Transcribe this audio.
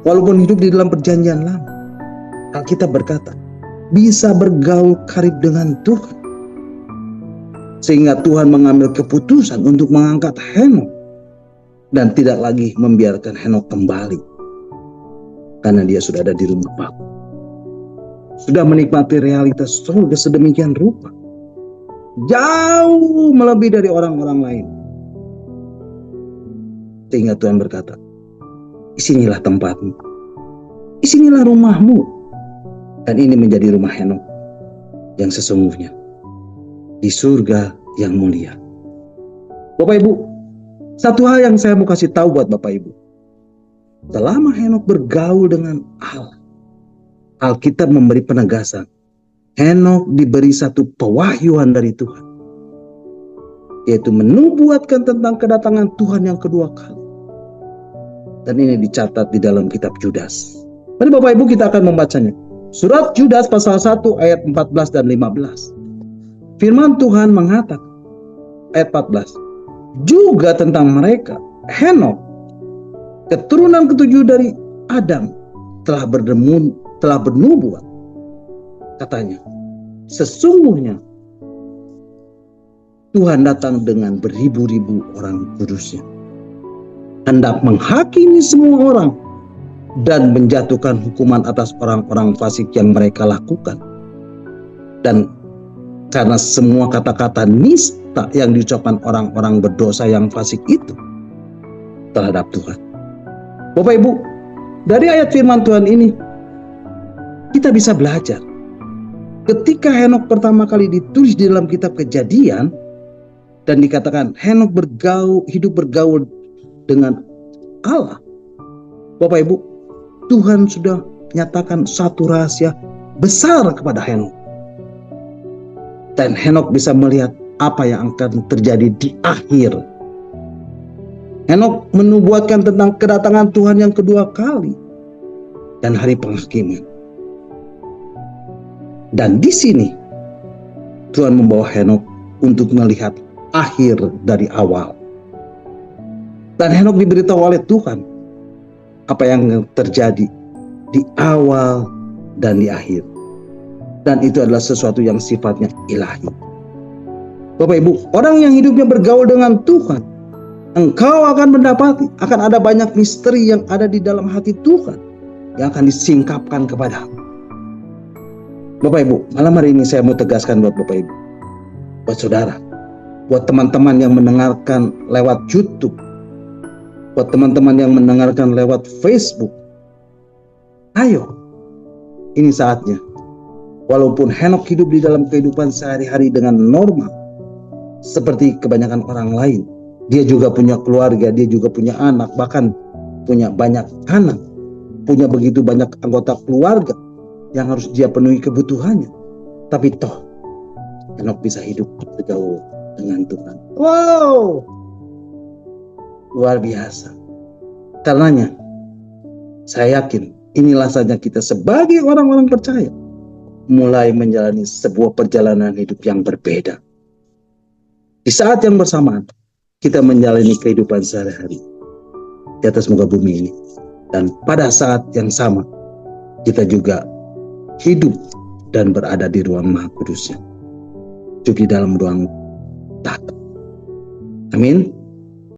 walaupun hidup di dalam perjanjian lama, Alkitab berkata, bisa bergaul karib dengan Tuhan. Sehingga Tuhan mengambil keputusan untuk mengangkat Henokh dan tidak lagi membiarkan Henokh kembali. Karena dia sudah ada di rumah Bapa. Sudah menikmati realitas surga sedemikian rupa. Jauh melebihi dari orang-orang lain. Sehingga Tuhan berkata, disinilah tempatmu. Disinilah rumahmu. Dan ini menjadi rumah Henokh yang sesungguhnya. Di surga yang mulia. Bapak Ibu, satu hal yang saya mau kasih tahu buat Bapak Ibu. Selama Henokh bergaul dengan Allah, Alkitab memberi penegasan. Henokh diberi satu pewahyuan dari Tuhan. Yaitu menubuatkan tentang kedatangan Tuhan yang kedua kali. Dan ini dicatat di dalam kitab Yudas. Mari Bapak Ibu kita akan membacanya. Surat Yudas pasal 1 ayat 14 dan 15. Firman Tuhan mengatakan, ayat 14. Juga tentang mereka, Henokh, keturunan ketujuh dari Adam, telah bernubuat. Katanya, sesungguhnya Tuhan datang dengan beribu-ribu orang kudusnya, hendak menghakimi semua orang dan menjatuhkan hukuman atas orang-orang fasik yang mereka lakukan. Dan karena semua kata-kata nista yang diucapkan orang-orang berdosa yang fasik itu terhadap Tuhan. Bapak Ibu, dari ayat firman Tuhan ini kita bisa belajar. Ketika Henokh pertama kali ditulis di dalam kitab Kejadian dan dikatakan Henokh hidup bergaul dengan Allah. Bapak Ibu, Tuhan sudah menyatakan satu rahasia besar kepada Henokh. Dan Henokh bisa melihat apa yang akan terjadi di akhir. Henokh menubuatkan tentang kedatangan Tuhan yang kedua kali dan hari penghakiman. Dan di sini Tuhan membawa Henokh untuk melihat akhir dari awal. Dan Henokh diberitahu oleh Tuhan apa yang terjadi di awal dan di akhir. Dan itu adalah sesuatu yang sifatnya ilahi. Bapak Ibu, orang yang hidupnya bergaul dengan Tuhan, engkau akan mendapati akan ada banyak misteri yang ada di dalam hati Tuhan yang akan disingkapkan kepadamu. Bapak Ibu, malam hari ini saya mau tegaskan buat Bapak Ibu, buat saudara, buat teman-teman yang mendengarkan lewat YouTube, buat teman-teman yang mendengarkan lewat Facebook. Ayo, ini saatnya. Walaupun Henokh hidup di dalam kehidupan sehari-hari dengan normal, seperti kebanyakan orang lain, dia juga punya keluarga, dia juga punya anak, bahkan punya banyak anak, punya begitu banyak anggota keluarga yang harus dia penuhi kebutuhannya. Tapi toh Henokh bisa hidup bergaul dengan Tuhan. Wow, luar biasa. Karenanya saya yakin inilah saja kita sebagai orang-orang percaya mulai menjalani sebuah perjalanan hidup yang berbeda. Di saat yang bersamaan kita menjalani kehidupan sehari-hari di atas muka bumi ini. Dan pada saat yang sama kita juga hidup dan berada di ruang Maha Kudusnya, juga di dalam ruang tahta. Amin.